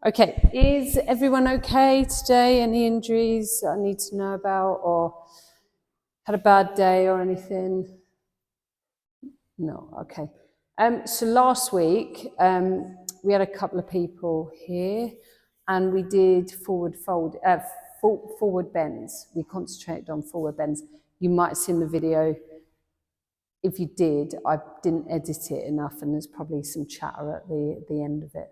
Okay, is everyone okay today? Any injuries I need to know about, or had a bad day or anything? No, okay. So last week, we had a couple of people here and we did forward bends. We concentrated on forward bends. You might have seen the video. If you did, I didn't edit it enough and there's probably some chatter at the end of it.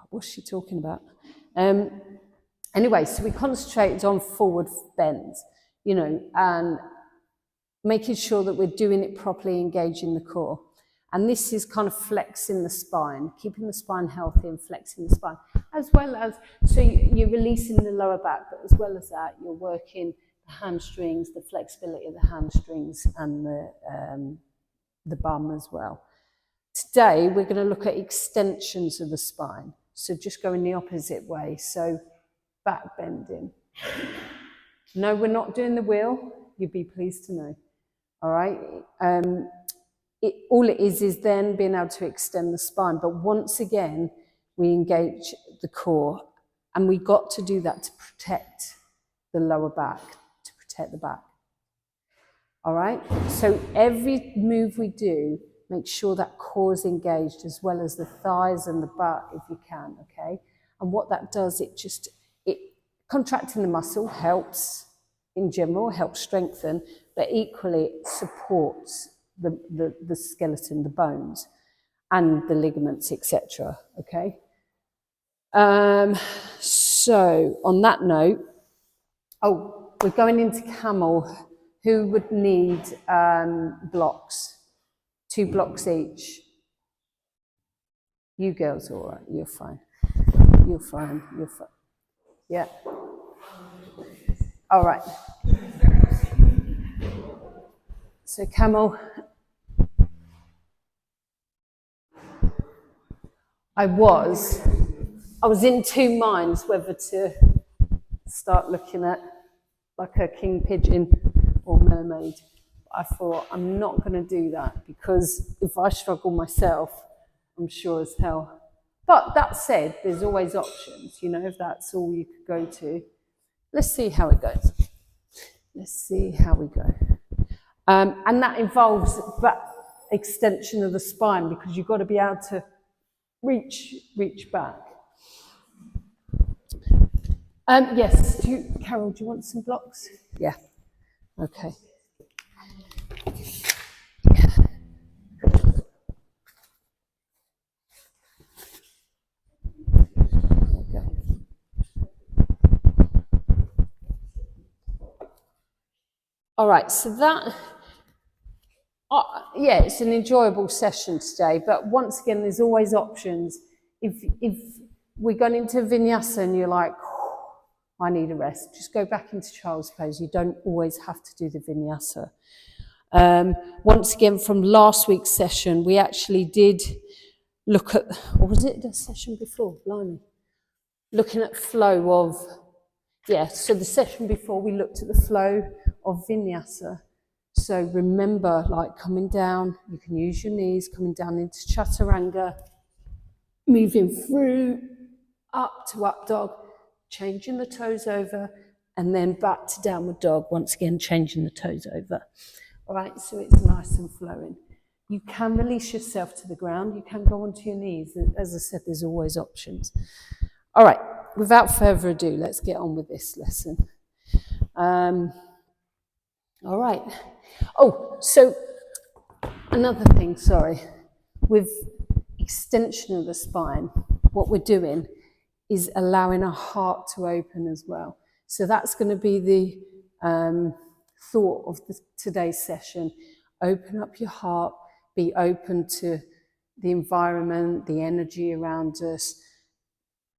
What's she talking about? Anyway, so we concentrated on forward bends, and making sure that we're doing it properly, engaging the core. And this is kind of flexing the spine, keeping the spine healthy and flexing the spine, as well as, so you're releasing the lower back, but as well as that, you're working the hamstrings, the flexibility of the hamstrings and the bum as well. Today, we're going to look at extensions of the spine. So just going the opposite way. So back bending. No, we're not doing the wheel. You'd be pleased to know. All right. All it is then being able to extend the spine. But once again, we engage the core. And we got to do that to protect the lower back, to protect the back. All right. So every move we do, make sure that core is engaged, as well as the thighs and the butt if you can, okay? And what that does, contracting the muscle helps in general, helps strengthen, but equally it supports the skeleton, the bones, and the ligaments, etc., okay? So on that note, we're going into camel. Who would need blocks? 2 blocks each. You girls are all right. You're fine. You're fine. You're fine. Yeah. All right. So camel. I was in 2 minds whether to start looking at like a king pigeon or mermaid. I thought I'm not going to do that because if I struggle myself, I'm sure as hell. But that said, there's always options, if that's all you could go to. Let's see how it goes. Let's see how we go. And that involves that extension of the spine because you've got to be able to reach back. Yes, Carol, do you want some blocks? Yeah. Okay. All right, so that, it's an enjoyable session today, but once again, there's always options. If we're going into vinyasa and you're like, I need a rest, just go back into child's pose. You don't always have to do the vinyasa. Once again, from last week's session, we actually did look at, or was it the session before? Blimey. Looking at flow of, so the session before we looked at the flow of vinyasa. So remember, like coming down, you can use your knees, coming down into chaturanga, moving through, up to up dog, changing the toes over, and then back to downward dog, once again, changing the toes over. All right, so it's nice and flowing. You can release yourself to the ground. You can go onto your knees. As I said, there's always options. All right, without further ado, let's get on with this lesson. All right. So another thing, with extension of the spine, what we're doing is allowing our heart to open as well. So that's going to be the thought of today's session. Open up your heart, be open to the environment, the energy around us,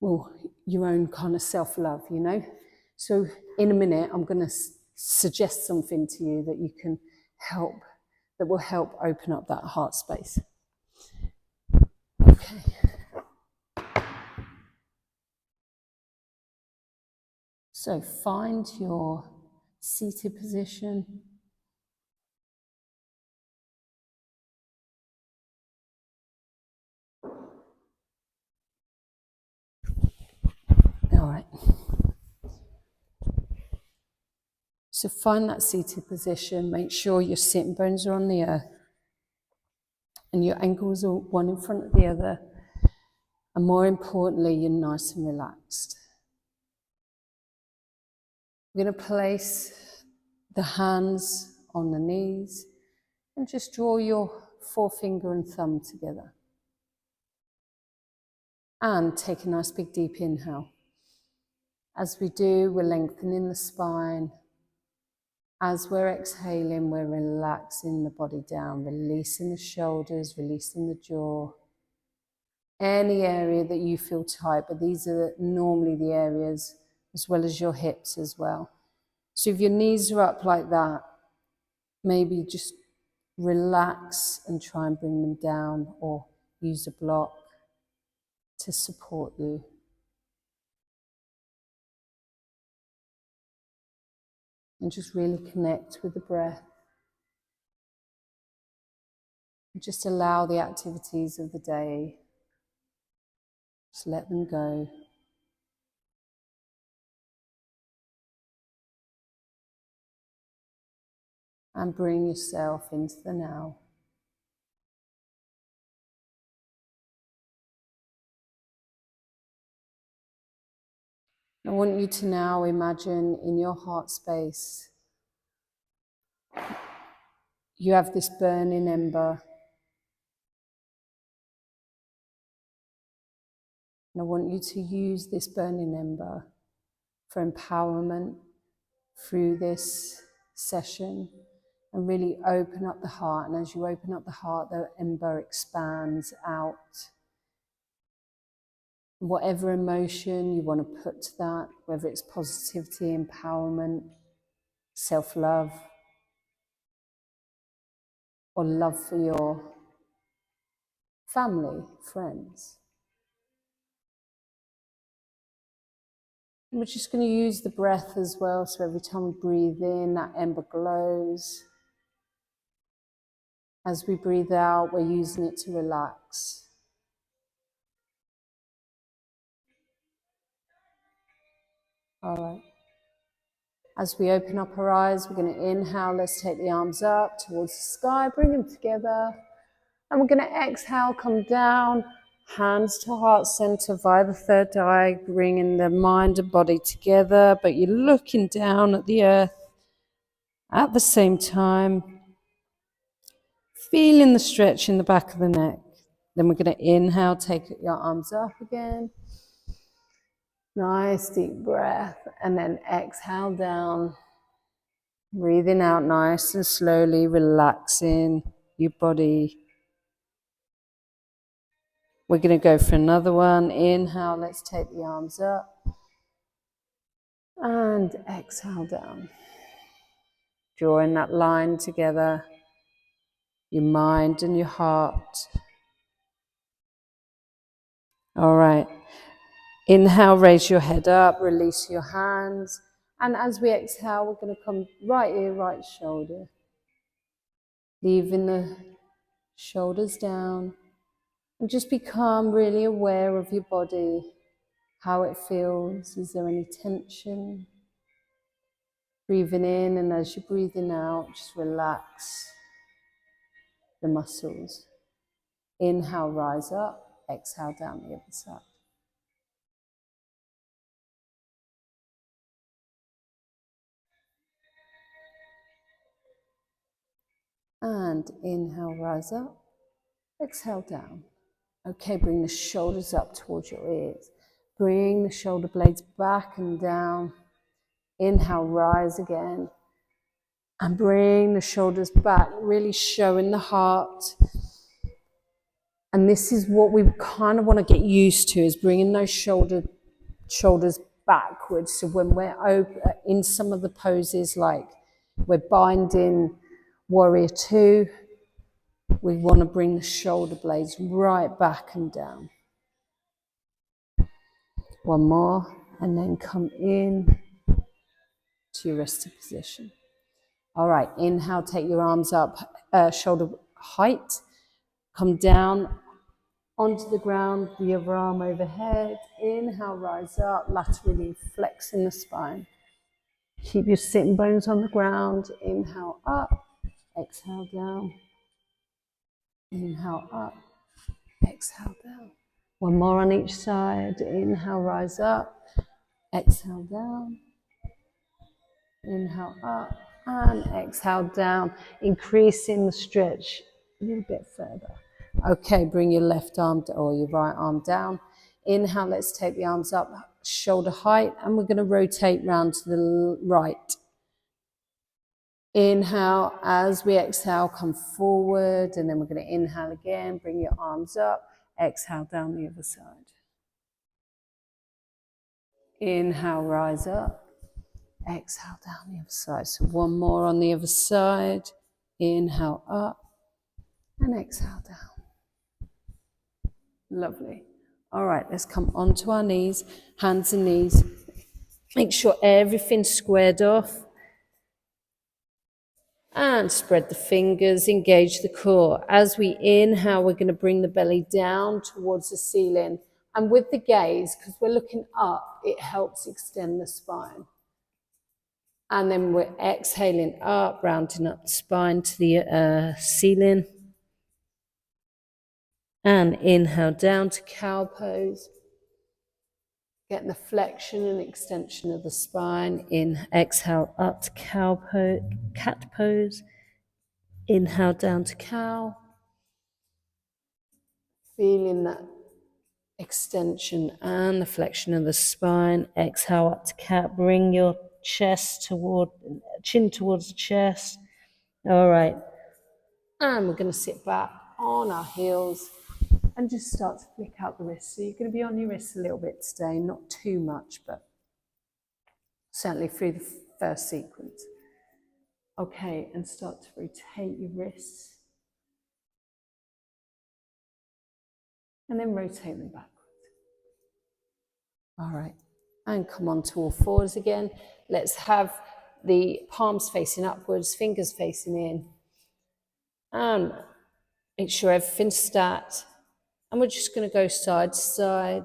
your own kind of self-love, So in a minute, I'm going to suggest something to you that will help open up that heart space. Okay. So find your seated position. All right. So find that seated position. Make sure your sitting bones are on the earth and your ankles are one in front of the other. And more importantly, you're nice and relaxed. We're going to place the hands on the knees and just draw your forefinger and thumb together. And take a nice big deep inhale. As we do, we're lengthening the spine. As we're exhaling, we're relaxing the body down, releasing the shoulders, releasing the jaw. Any area that you feel tight, but these are normally the areas as well as your hips as well. So if your knees are up like that, maybe just relax and try and bring them down or use a block to support you. And just really connect with the breath. And just allow the activities of the day, just let them go. And bring yourself into the now. I want you to now imagine in your heart space, you have this burning ember. And I want you to use this burning ember for empowerment through this session and really open up the heart. And as you open up the heart, the ember expands out. Whatever emotion you want to put to that, whether it's positivity, empowerment, self-love, or love for your family, friends. And we're just going to use the breath as well, so every time we breathe in, that ember glows. As we breathe out, we're using it to relax. All right. As we open up our eyes, we're going to inhale. Let's take the arms up towards the sky, bring them together. And we're going to exhale, come down, hands to heart center via the third eye, bringing the mind and body together, but you're looking down at the earth at the same time, feeling the stretch in the back of the neck. Then we're going to inhale, take your arms up again. Nice deep breath, and then exhale down. Breathing out nice and slowly, relaxing your body. We're going to go for another one. Inhale, let's take the arms up. And exhale down. Drawing that line together, your mind and your heart. All right. Inhale, raise your head up, release your hands. And as we exhale, we're going to come right ear, right shoulder. Leaving the shoulders down. And just become really aware of your body, how it feels. Is there any tension? Breathing in, and as you're breathing out, just relax the muscles. Inhale, rise up. Exhale, down the other side. And inhale, rise up. Exhale, down. Okay, bring the shoulders up towards your ears. Bring the shoulder blades back and down. Inhale, rise again. And bring the shoulders back, really showing the heart. And this is what we kind of want to get used to, is bringing those shoulders backwards. So when we're in some of the poses, like we're binding warrior two, we want to bring the shoulder blades right back and down. One more, and then come in to your resting position. All right, inhale, take your arms up, shoulder height. Come down onto the ground, the other arm overhead. Inhale, rise up, laterally flexing the spine. Keep your sitting bones on the ground. Inhale up, exhale down. Inhale up, exhale down. One more on each side. Inhale, rise up, exhale down. Inhale up and exhale down, increasing the stretch a little bit further. Okay, bring your left arm or your right arm down. Inhale, let's take the arms up, shoulder height, and we're going to rotate round to the right. Inhale, as we exhale, come forward, and then we're going to inhale again, bring your arms up, exhale down the other side. Inhale, rise up, exhale down the other side. So one more on the other side. Inhale up and exhale down. Lovely. All right, let's come onto our knees, hands and knees. Make sure everything's squared off. And spread the fingers, engage the core. As we inhale, we're going to bring the belly down towards the ceiling. And with the gaze, because we're looking up, it helps extend the spine. And then we're exhaling up, rounding up the spine to the ceiling. And inhale down to cow pose. Getting the flexion and extension of the spine. Exhale up to cow pose, cat pose. Inhale down to cow. Feeling that extension and the flexion of the spine. Exhale up to cat. Bring your chin towards the chest. All right. And we're going to sit back on our heels and just start to flick out the wrists. So you're going to be on your wrists a little bit today, not too much, but certainly through the first sequence. Okay, and start to rotate your wrists. And then rotate them backwards. All right, and come on to all fours again. Let's have the palms facing upwards, fingers facing in. And make sure everything's stacked. And we're just going to go side to side.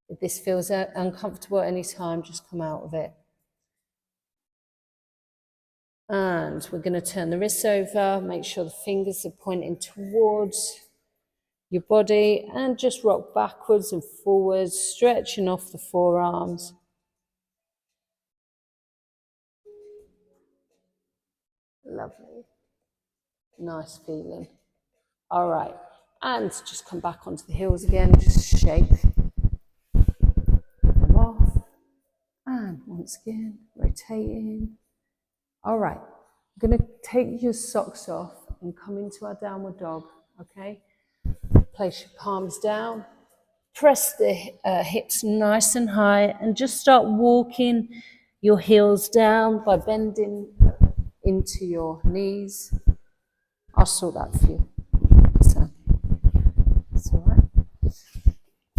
If this feels uncomfortable at any time, just come out of it. And we're going to turn the wrists over, make sure the fingers are pointing towards your body, and just rock backwards and forwards, stretching off the forearms. Lovely. Nice feeling. All right. And just come back onto the heels again, just shake them off. And once again, rotating. All right, I'm going to take your socks off and come into our downward dog, okay? Place your palms down, press the hips nice and high, and just start walking your heels down by bending into your knees. I'll sort that for you. It's all right.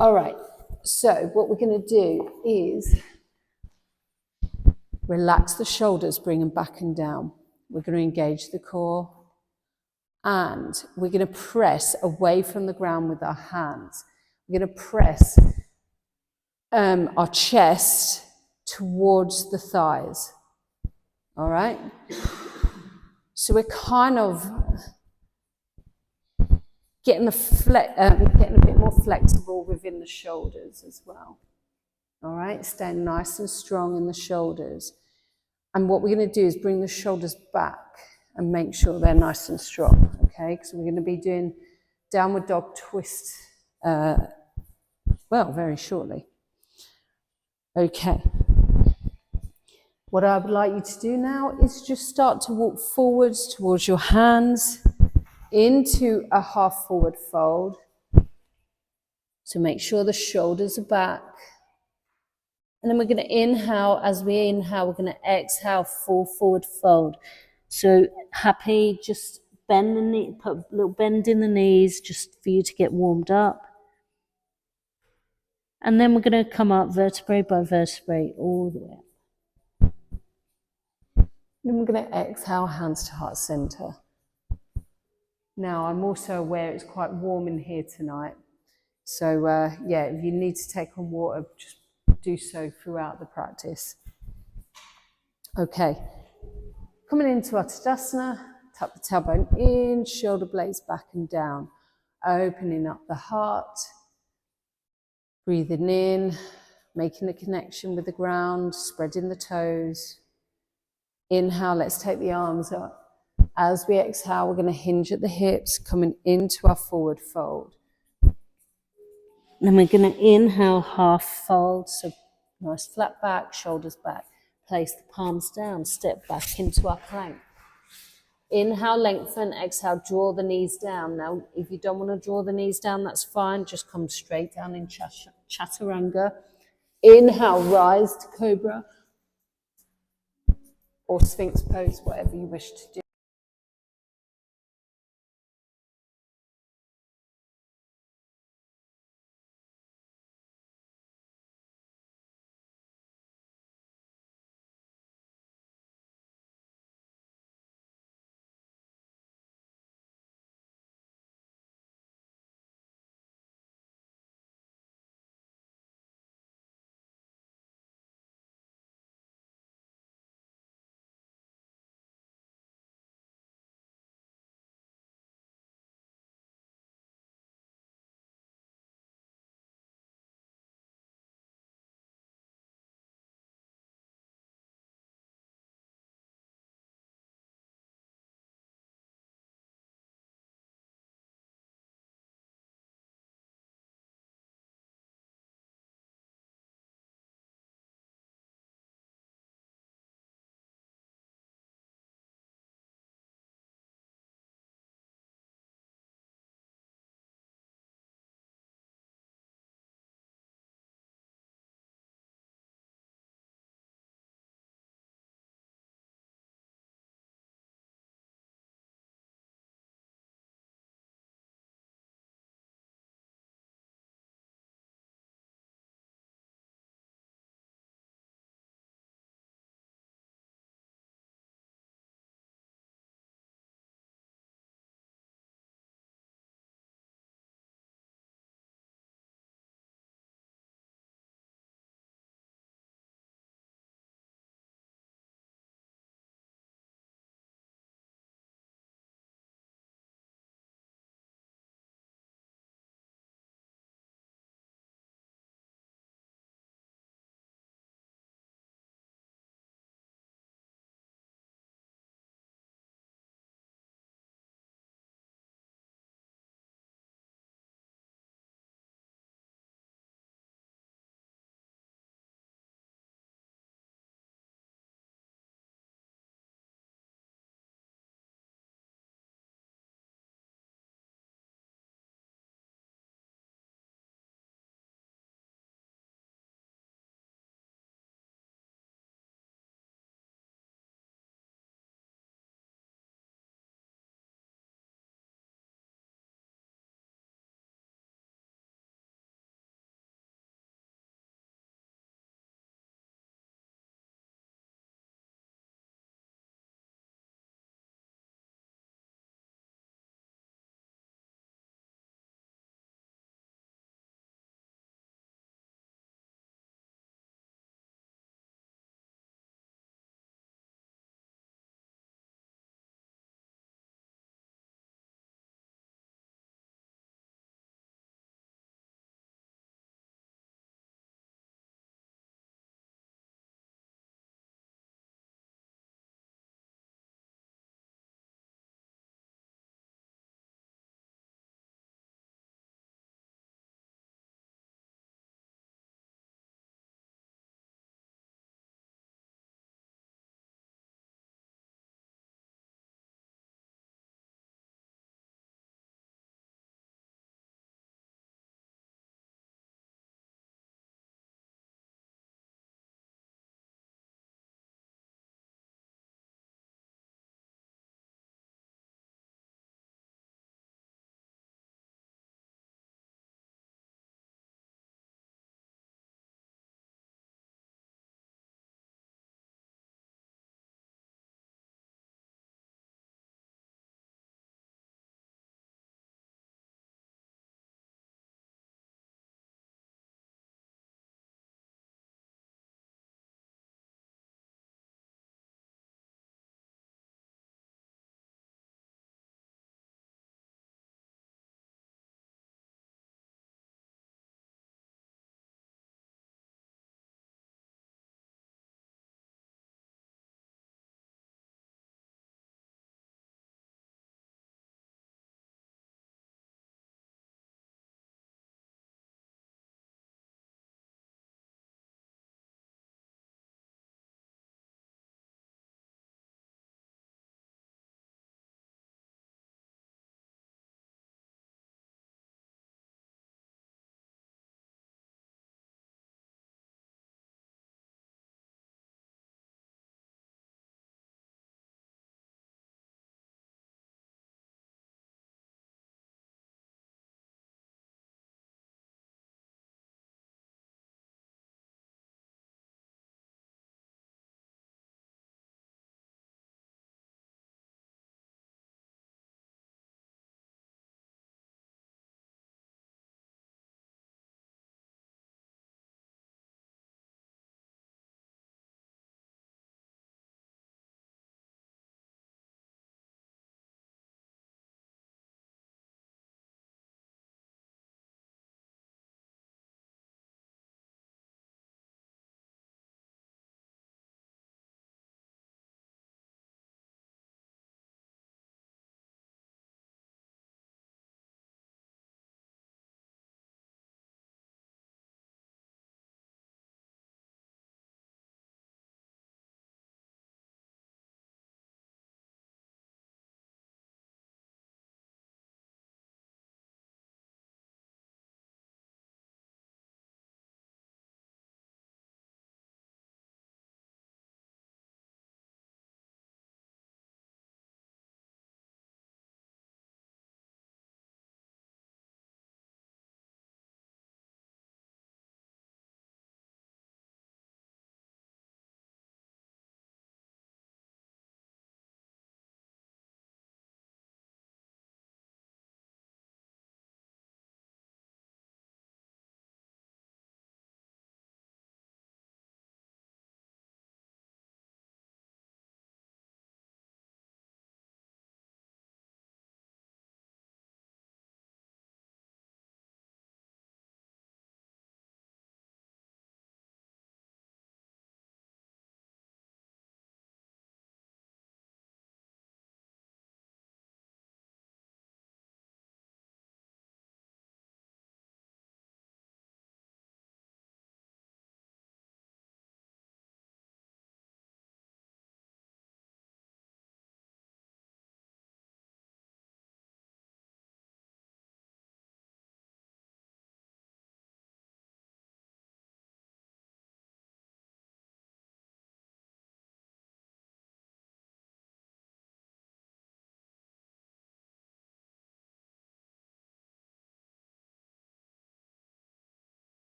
All right, so what we're going to do is relax the shoulders, bring them back and down. We're going to engage the core. And we're going to press away from the ground with our hands. We're going to press our chest towards the thighs. All right? So we're kind of getting a bit more flexible within the shoulders as well. All right? Staying nice and strong in the shoulders. And what we're going to do is bring the shoulders back and make sure they're nice and strong, okay? Because we're going to be doing downward dog twist, very shortly. Okay. What I would like you to do now is just start to walk forwards towards your hands into a half forward fold. So make sure the shoulders are back. And then we're going to inhale. As we inhale, we're going to exhale, full forward fold. So happy, just bend the knee, put a little bend in the knees just for you to get warmed up. And then we're going to come up vertebrae by vertebrae all the way up. Then we're going to exhale, hands to heart center. Now, I'm also aware it's quite warm in here tonight. So, yeah, if you need to take on water, just do so throughout the practice. Okay, coming into our Tadasana, tuck the tailbone in, shoulder blades back and down, opening up the heart, breathing in, making a connection with the ground, spreading the toes. Inhale, let's take the arms up. As we exhale, we're going to hinge at the hips, coming into our forward fold. Then we're going to inhale, half fold, so nice flat back, shoulders back. Place the palms down, step back into our plank. Inhale, lengthen, exhale, draw the knees down. Now, if you don't want to draw the knees down, that's fine. Just come straight down in Chaturanga. Inhale, rise to Cobra or Sphinx pose, whatever you wish to do.